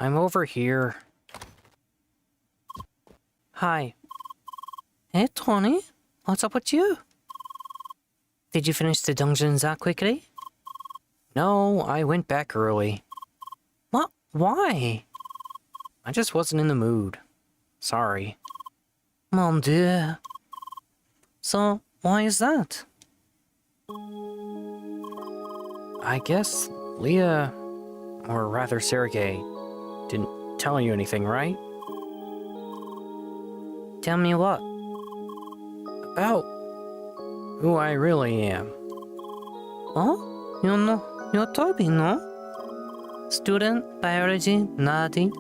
I'm over here. Hi. Hey, Tony. What's up with you? Did you finish the dungeons that quickly? No, I went back early. What? Why? I just wasn't in the mood. Sorry. Mon Dieu. So, why is that? I guess Leah, or rather Sergei, didn't tell you anything, right? Tell me what? About who I really am. Oh? You know, you're Toby, no? Student, biology, nerdy.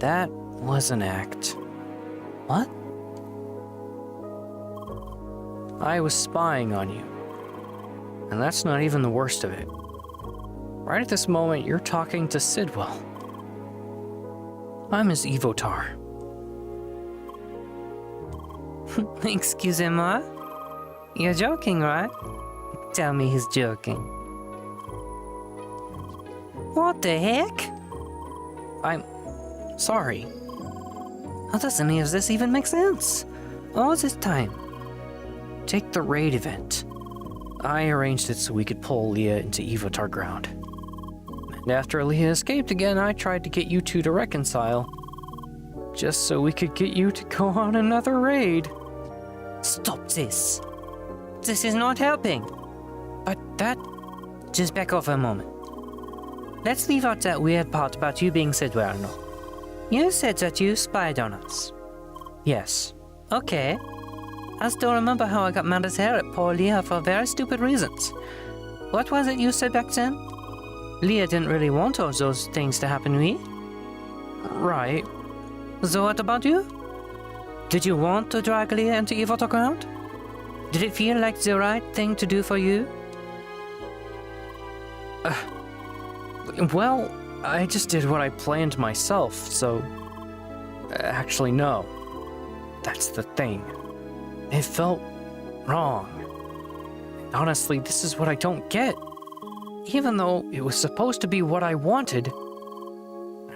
That was an act. What? I was spying on you. And that's not even the worst of it. Right at this moment, you're talking to Sidwell. I'm his Evotar. Excusez-moi? You're joking, right? Tell me he's joking. What the heck? I'm sorry. How does any of this even make sense? All this time. Take the raid event. I arranged it so we could pull Leah into Evotar ground. And after Leah escaped again, I tried to get you two to reconcile. Just so we could get you to go on another raid. Stop this. This is not helping. But that... Just back off a moment. Let's leave out that weird part about you being Sidwell. You said that you spied on us. Yes. Okay. I still remember how I got mad as hell at poor Leah for very stupid reasons. What was it you said back then? Leah didn't really want all those things to happen to me. Right. So what about you? Did you want to drag Leah into Evotar ground? Did it feel like the right thing to do for you? Well, I just did what I planned myself, so... Actually, no. That's the thing. It felt wrong. Honestly, this is what I don't get. Even though it was supposed to be what I wanted,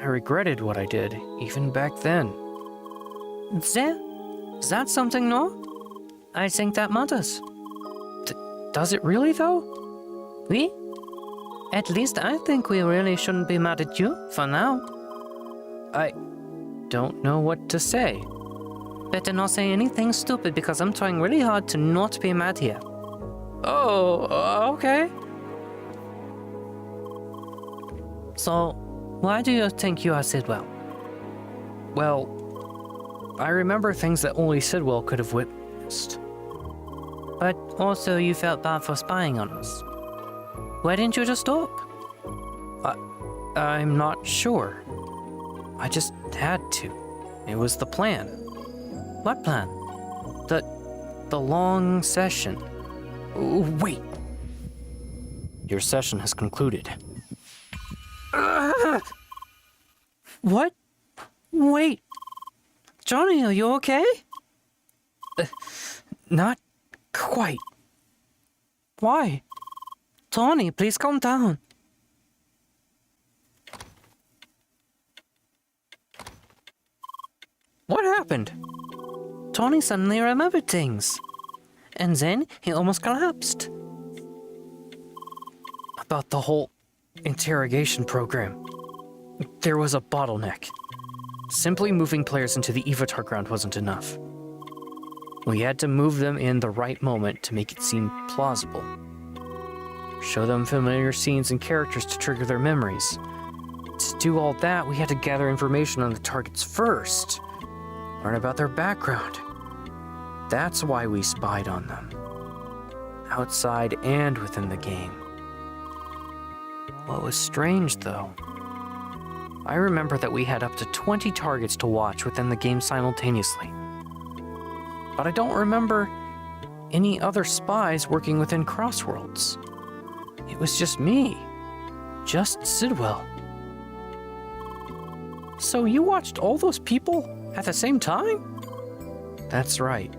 I regretted what I did, even back then. Is that something, no? I think that matters. Does it really, though? We? At least I think we really shouldn't be mad at you, for now. I don't know what to say. Better not say anything stupid because I'm trying really hard to not be mad here. Oh, okay. So, why do you think you are Sidwell? Well, I remember things that only Sidwell could have witnessed. But also you felt bad for spying on us. Why didn't you just talk? I'm not sure. I just had to. It was the plan. What plan? The long session. Wait. Your session has concluded. What? Wait. Johnny, are you okay? Not quite. Why? Tony, please calm down. What happened? Tony suddenly remembered things. And then he almost collapsed. About the whole interrogation program. There was a bottleneck. Simply moving players into the Evotar ground wasn't enough. We had to move them in the right moment to make it seem plausible. Show them familiar scenes and characters to trigger their memories. To do all that, we had to gather information on the targets first. Learn about their background. That's why we spied on them. Outside and within the game. What was strange, though, I remember that we had up to 20 targets to watch within the game simultaneously. But I don't remember any other spies working within Crossworlds. It was just me. Just Sidwell. So you watched all those people at the same time? That's right.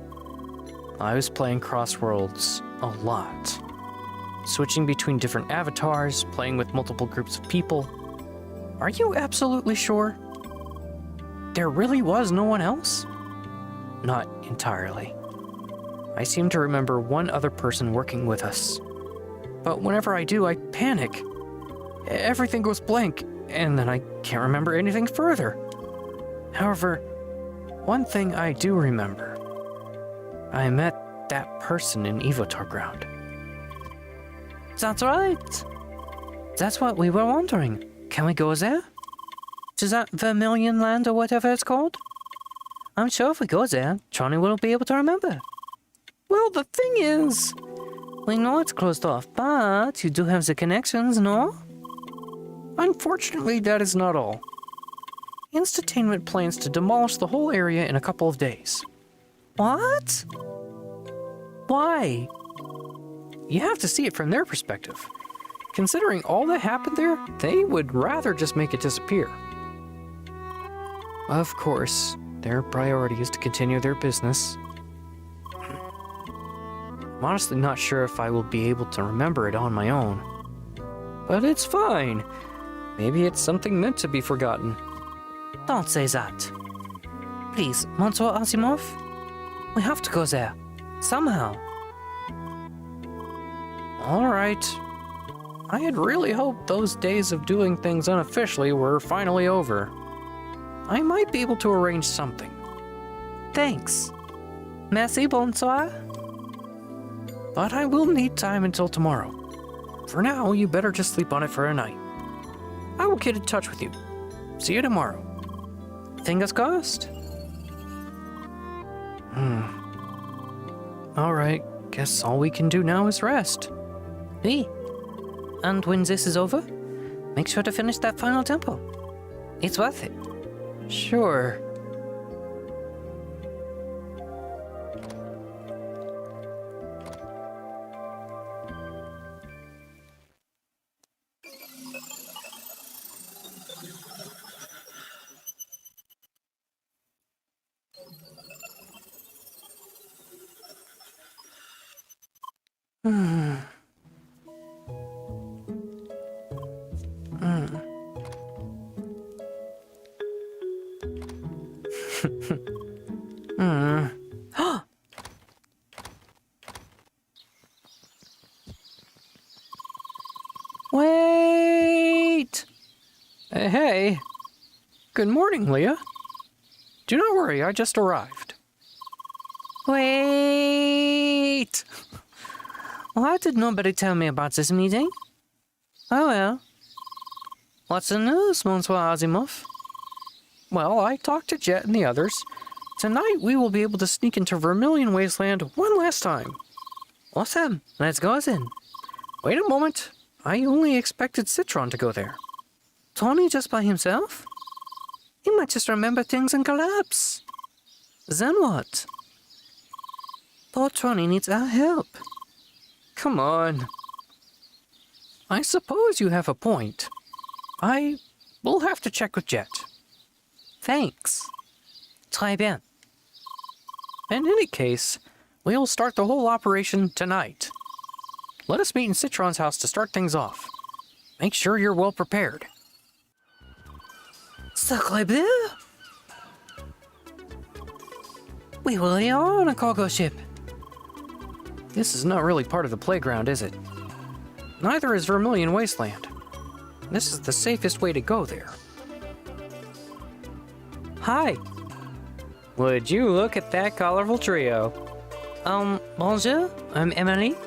I was playing Crossworlds a lot. Switching between different avatars, playing with multiple groups of people. Are you absolutely sure? There really was no one else? Not entirely. I seem to remember one other person working with us. But whenever I do, I panic. Everything goes blank, and then I can't remember anything further. However, one thing I do remember. I met that person in Evotar ground. That's right. That's what we were wondering. Can we go there? To that Vermilion Land or whatever it's called? I'm sure if we go there, Johnny will be able to remember. Well, the thing is, we know it's closed off, but you do have the connections, no? Unfortunately, that is not all. Instatainment plans to demolish the whole area in a couple of days. What? Why? You have to see it from their perspective. Considering all that happened there, they would rather just make it disappear. Of course, their priority is to continue their business. I'm honestly not sure if I will be able to remember it on my own. But it's fine. Maybe it's something meant to be forgotten. Don't say that. Please, Monsieur Asimov. We have to go there. Somehow. Alright. I had really hoped those days of doing things unofficially were finally over. I might be able to arrange something. Thanks. Merci, bonsoir. But I will need time until tomorrow. For now, you better just sleep on it for a night. I will get in touch with you. See you tomorrow. Fingers crossed. Alright, guess all we can do now is rest. Oui. And when this is over, make sure to finish that final tempo. It's worth it. Sure. Wait! Hey. Good morning, Leah. Do not worry, I just arrived. Wait! Why did nobody tell me about this meeting? Oh well. What's the news, Monsieur Asimov? Well, I talked to Jet and the others. Tonight we will be able to sneak into Vermilion Wasteland one last time. Awesome. Let's go then. Wait a moment. I only expected Citron to go there. Tony just by himself? He might just remember things and collapse. Then what? Poor Tony needs our help. Come on. I suppose you have a point. I will have to check with Jet. Thanks. Très bien. In any case, we'll start the whole operation tonight. Let us meet in Citron's house to start things off. Make sure you're well prepared. Sacré bleu! We really are on a cargo ship. This is not really part of the playground, is it? Neither is Vermilion Wasteland. This is the safest way to go there. Hi. Would you look at that colorful trio? Bonjour, I'm Emily.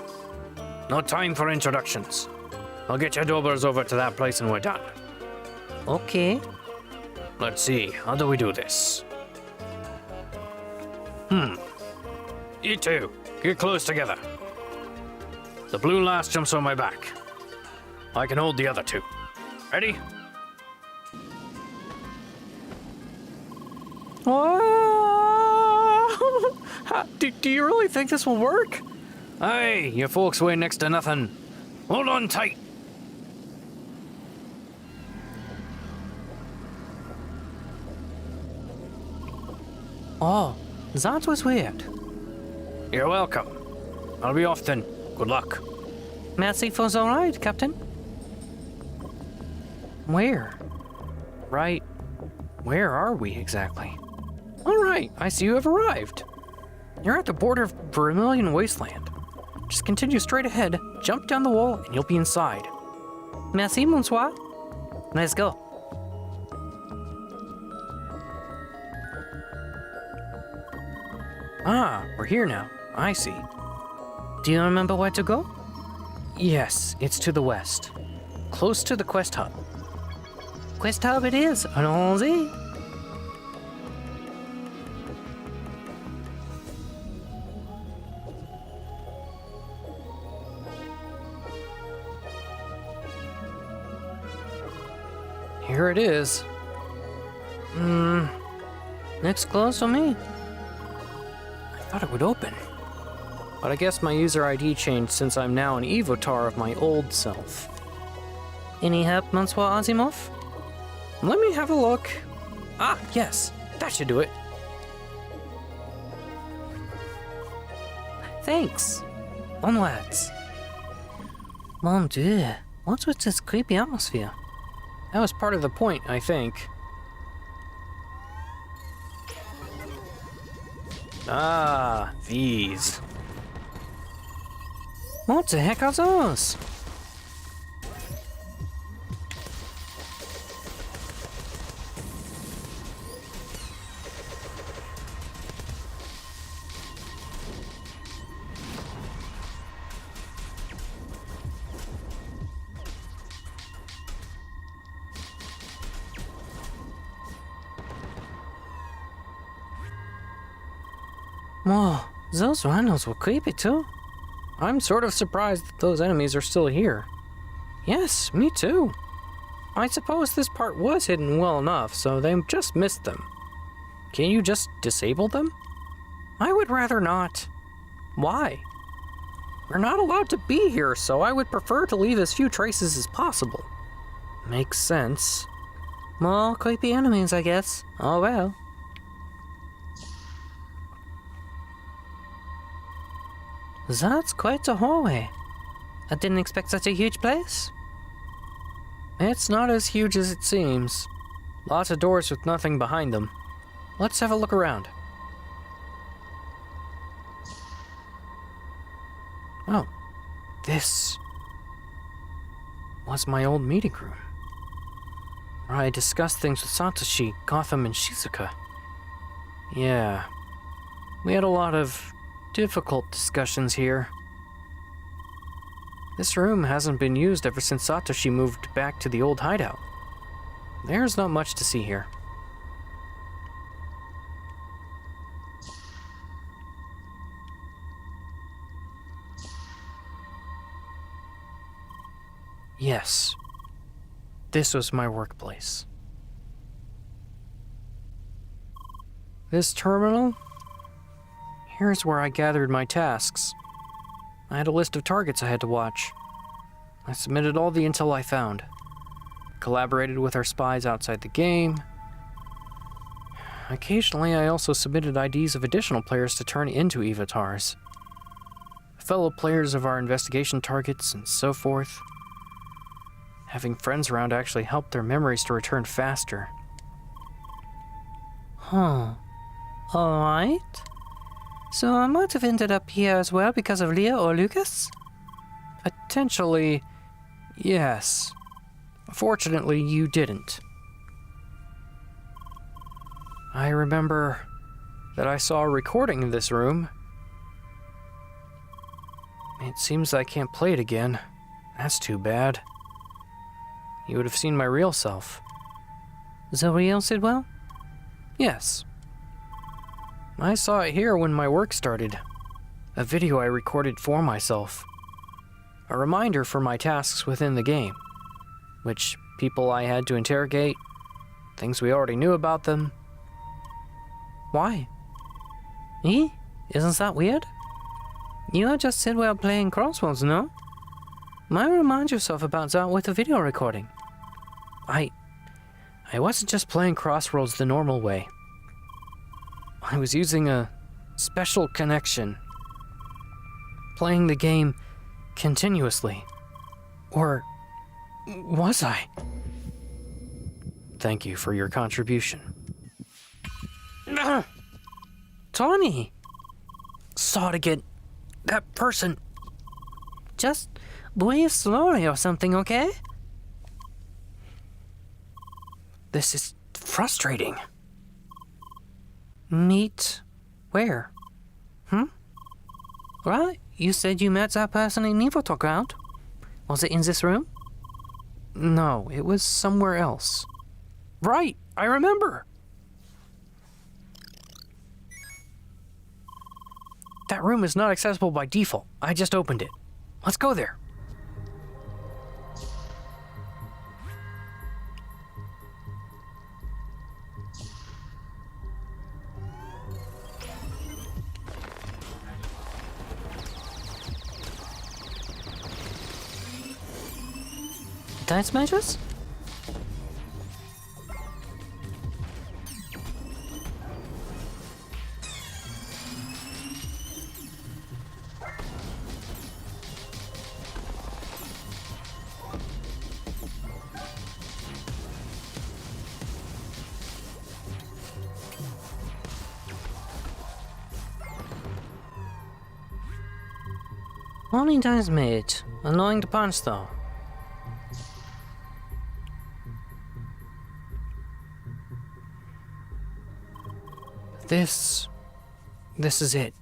No time for introductions. I'll get your doubles over to that place and we're done. Okay. Let's see, how do we do this? You two, get close together. The blue last jumps on my back. I can hold the other two. Ready? Do you really think this will work? Hey, you folks weigh next to nothing. Hold on tight. Oh, that was weird. You're welcome. I'll be off then. Good luck. Merci for the ride, Captain. Where? right. Where are we exactly? All right, I see you have arrived. You're at the border of Vermilion Wasteland. Just continue straight ahead, jump down the wall, and you'll be inside. Merci, bonsoir. Let's go. Ah, we're here now. I see. Do you remember where to go? Yes, it's to the west. Close to the quest hub. Quest hub it is. Allons-y. Here it is. Looks closed to me. I thought it would open. But I guess my user ID changed since I'm now an Evotar of my old self. Any help, Monsieur Asimov? Let me have a look. Ah, yes. That should do it. Thanks. Onwards. Mon Dieu. What's with this creepy atmosphere? That was part of the point, I think. Ah, these. What the heck are those? Whoa, those rhinos were creepy too. I'm sort of surprised that those enemies are still here. Yes, me too. I suppose this part was hidden well enough, so they just missed them. Can't you just disable them? I would rather not. Why? We're not allowed to be here, so I would prefer to leave as few traces as possible. Makes sense. More creepy enemies, I guess. Oh well. That's quite a hallway. I didn't expect such a huge place. It's not as huge as it seems. Lots of doors with nothing behind them. Let's have a look around. Oh, this was my old meeting room, where I discussed things with Satoshi, Gotham, and Shizuka. Yeah, we had a lot of difficult discussions here. This room hasn't been used ever since Satoshi moved back to the old hideout. There's not much to see here. Yes, this was my workplace. This terminal? Here's where I gathered my tasks. I had a list of targets I had to watch. I submitted all the intel I found. Collaborated with our spies outside the game. Occasionally, I also submitted IDs of additional players to turn into Evotars. Fellow players of our investigation targets, and so forth. Having friends around actually helped their memories to return faster. Huh. Alright. So I might have ended up here as well because of Leah or Lucas? Potentially, yes. Fortunately, you didn't. I remember that I saw a recording in this room. It seems I can't play it again. That's too bad. You would have seen my real self. The real Sidwell? Yes. I saw it here when my work started. A video I recorded for myself. A reminder for my tasks within the game. Which people I had to interrogate, things we already knew about them. Why? Eh? Isn't that weird? You are just Sidwell playing Crossworlds, no? Might remind yourself about that with a video recording. I wasn't just playing Crossworlds the normal way. I was using a special connection. Playing the game continuously. Or was I? Thank you for your contribution. Tony! Saw it again. That person. Just breathe slowly or something, okay? This is frustrating. Meet where? Well, you said you met that person in Evotar ground. Was it in this room? No, it was somewhere else. Right, I remember. That room is not accessible by default. I just opened it. Let's go there. Dice measures? Only dice made. Annoying to punch though. This is it.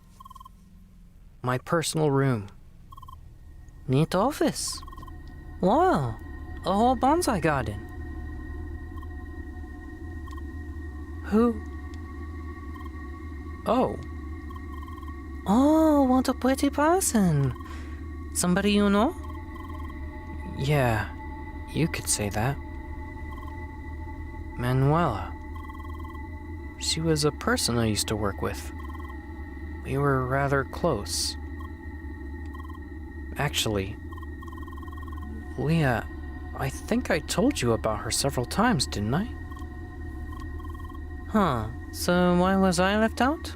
My personal room. Neat office. Wow, a whole bonsai garden. Who? Oh. Oh, what a pretty person. Somebody you know? Yeah, you could say that. Manuela. She was a person I used to work with. We were rather close. Actually, Leah, I think I told you about her several times, didn't I? Huh, so why was I left out?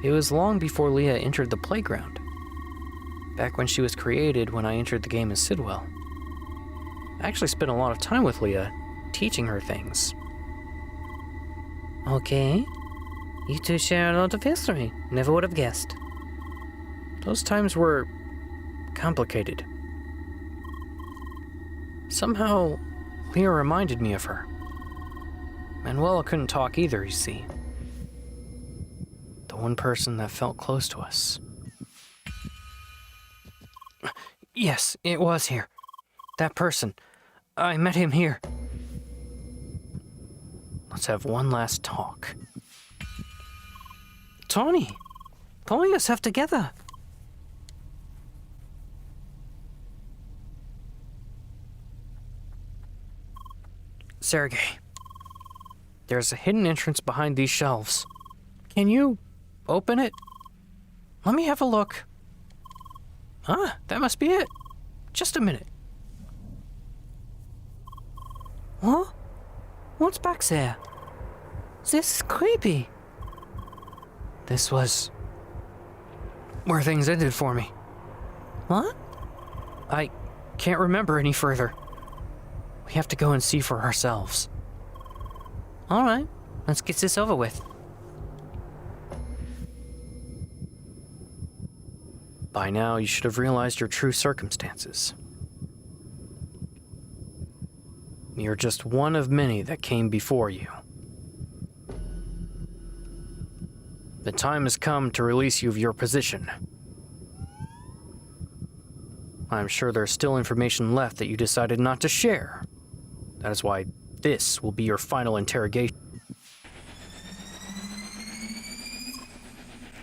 It was long before Leah entered the playground. Back when she was created when I entered the game as Sidwell. I actually spent a lot of time with Leah, teaching her things. Okay. You two share a lot of history. Never would have guessed. Those times were complicated. Somehow, Leah reminded me of her. Manuela couldn't talk either, you see. The one person that felt close to us. Yes, it was here. That person. I met him here. Let's have one last talk. Tony, pull yourself together. Sergey, there's a hidden entrance behind these shelves. Can you open it? Let me have a look. Ah, that must be it. Just a minute. What? What's back there? This is creepy. This was where things ended for me. What? I can't remember any further. We have to go and see for ourselves. All right, let's get this over with. By now, you should have realized your true circumstances. You're just one of many that came before you. The time has come to release you of your position. I'm sure there's still information left that you decided not to share. That is why this will be your final interrogation.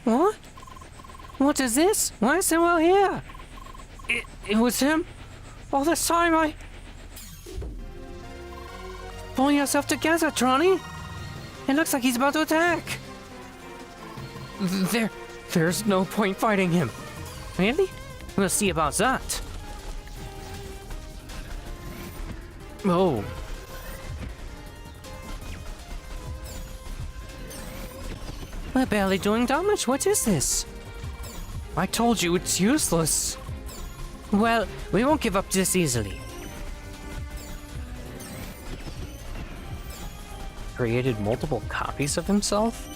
What? What is this? Why is Samuel here? It was him? All this time Pull yourself together, Tronny! It looks like he's about to attack! There's no point fighting him. Really? We'll see about that. Oh. We're barely doing damage. What is this? I told you it's useless. Well, we won't give up this easily. created multiple copies of himself?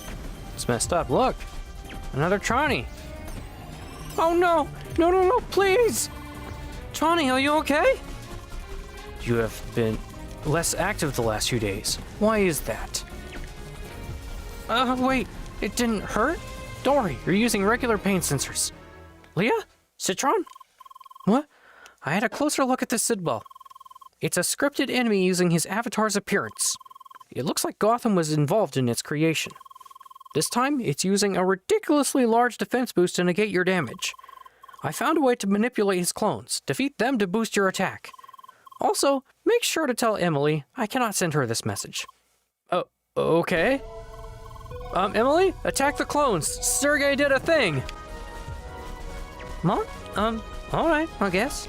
It's messed up. Look! Another Trani! Oh no! No, no, no, please! Trani, are you okay? You have been less active the last few days. Why is that? Wait, it didn't hurt? Don't worry, you're using regular pain sensors. Leah? Citron? What? I had a closer look at this Sidwell. It's a scripted enemy using his avatar's appearance. It looks like Gotham was involved in its creation. This time, it's using a ridiculously large defense boost to negate your damage. I found a way to manipulate his clones, defeat them to boost your attack. Also, make sure to tell Emily I cannot send her this message. Oh, okay. Emily, attack the clones. Sergey did a thing. What? Alright, I guess.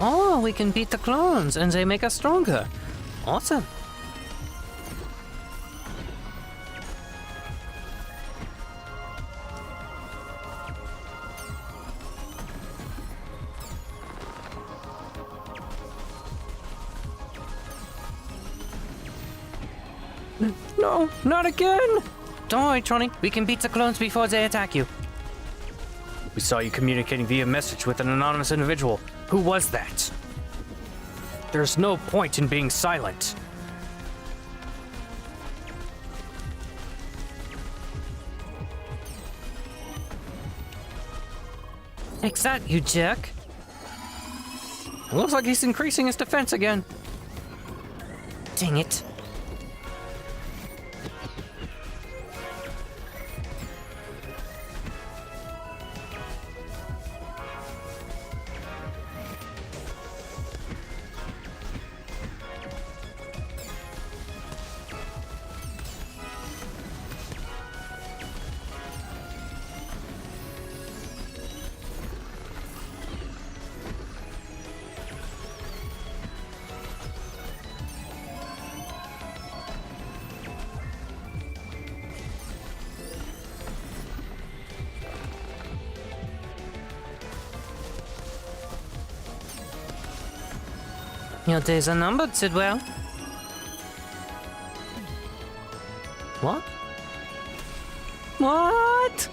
Oh, we can beat the clones and they make us stronger. Awesome. No, not again! Don't worry, Troni. We can beat the clones before they attack you. We saw you communicating via message with an anonymous individual. Who was that? There's no point in being silent. Take that, you jerk. It looks like he's increasing his defense again. Dang it. Your days are numbered, Sidwell. What? What?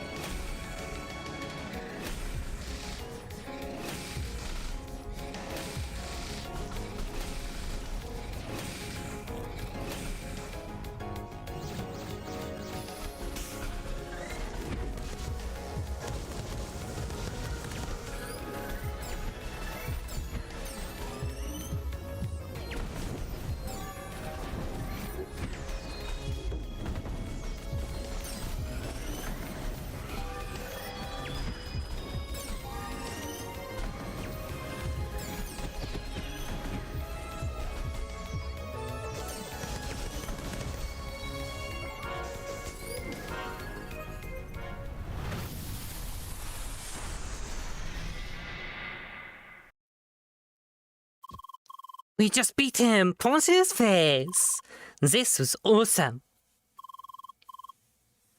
We just beat him! Punch his face! This was awesome!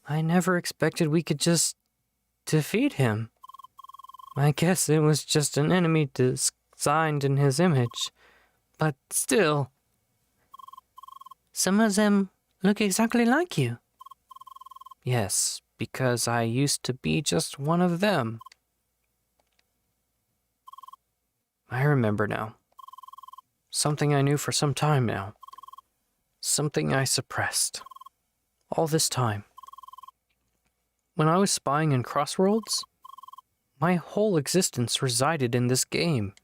I never expected we could just defeat him. I guess it was just an enemy designed in his image. But still. Some of them look exactly like you. Yes, because I used to be just one of them. I remember now. Something I knew for some time now. Something I suppressed. All this time. When I was spying in Crossworlds, my whole existence resided in this game.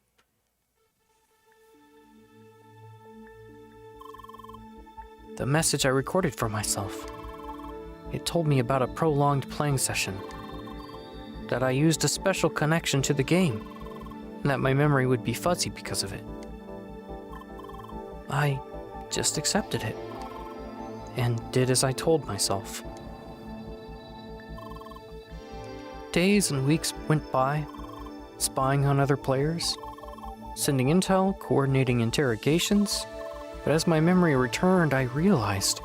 The message I recorded for myself. It told me about a prolonged playing session. That I used a special connection to the game. And that my memory would be fuzzy because of it. I just accepted it, and did as I told myself. Days and weeks went by, spying on other players, sending intel, coordinating interrogations, but as my memory returned, I realized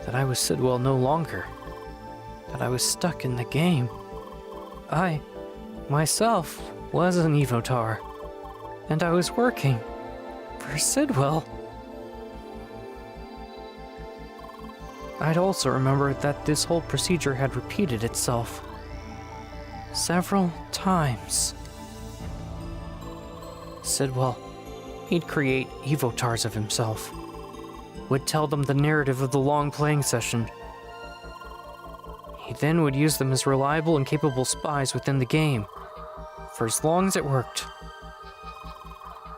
that I was Sidwell no longer, that I was stuck in the game. I myself was an Evotar, and I was working for Sidwell. I'd also remembered that this whole procedure had repeated itself several times. Sidwell, he'd create Evotars of himself, would tell them the narrative of the long playing session. He then would use them as reliable and capable spies within the game, for as long as it worked.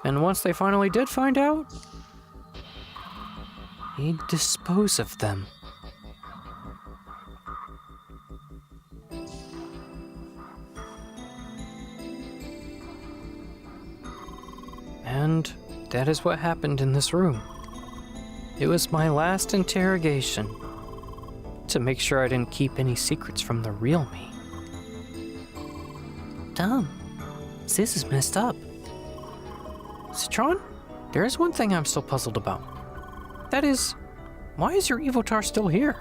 And once they finally did find out, he'd dispose of them. And that is what happened in this room. It was my last interrogation, to make sure I didn't keep any secrets from the real me. Dumb. This is messed up. Citron, there is one thing I'm still puzzled about. That is, why is your Evotar still here?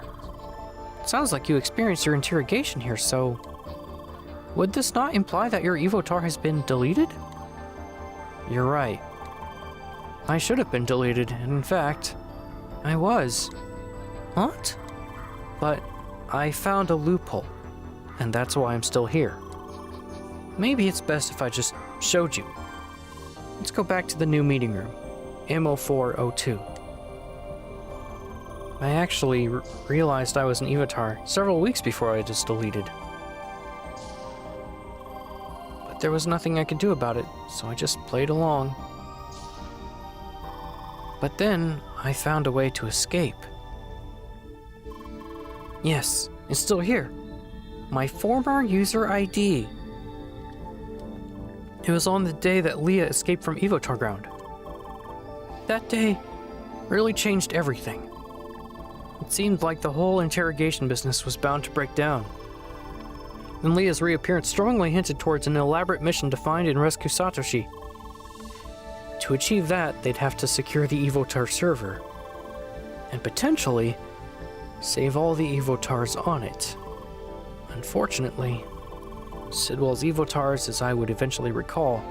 It sounds like you experienced your interrogation here, so... would this not imply that your Evotar has been deleted? You're right. I should have been deleted, and in fact, I was. What? But I found a loophole, and that's why I'm still here. Maybe it's best if I just showed you. Let's go back to the new meeting room, MO402. I actually realized I was an Evotar several weeks before I was deleted. But there was nothing I could do about it, so I just played along. But then I found a way to escape. Yes, it's still here. My former user ID. It was on the day that Leah escaped from Evotar Ground. That day really changed everything. It seemed like the whole interrogation business was bound to break down. And Leah's reappearance strongly hinted towards an elaborate mission to find and rescue Satoshi. To achieve that, they'd have to secure the Evotar server, and potentially save all the Evotars on it. Unfortunately, Sidwell's Evotars, as I would eventually recall,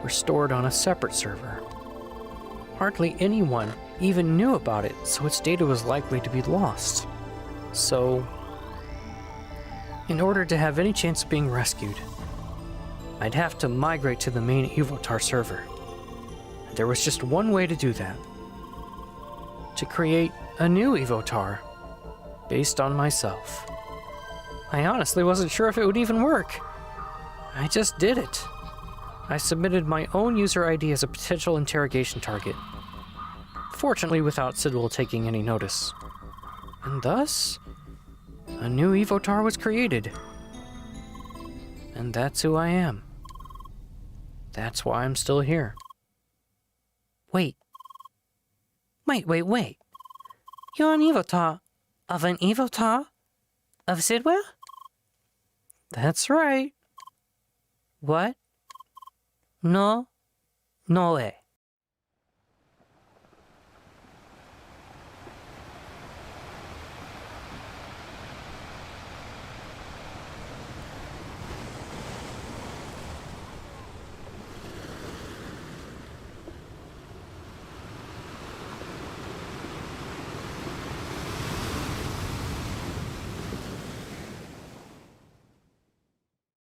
were stored on a separate server. Hardly anyone even knew about it, so its data was likely to be lost. So, in order to have any chance of being rescued, I'd have to migrate to the main Evotar server. There was just one way to do that. To create a new Evotar based on myself. I honestly wasn't sure if it would even work. I just did it. I submitted my own user ID as a potential interrogation target. Fortunately without Sidwell taking any notice. And thus, a new Evotar was created. And that's who I am. That's why I'm still here. Wait. You're an Evotar of an Evotar of Sidwell? That's right. What? No way.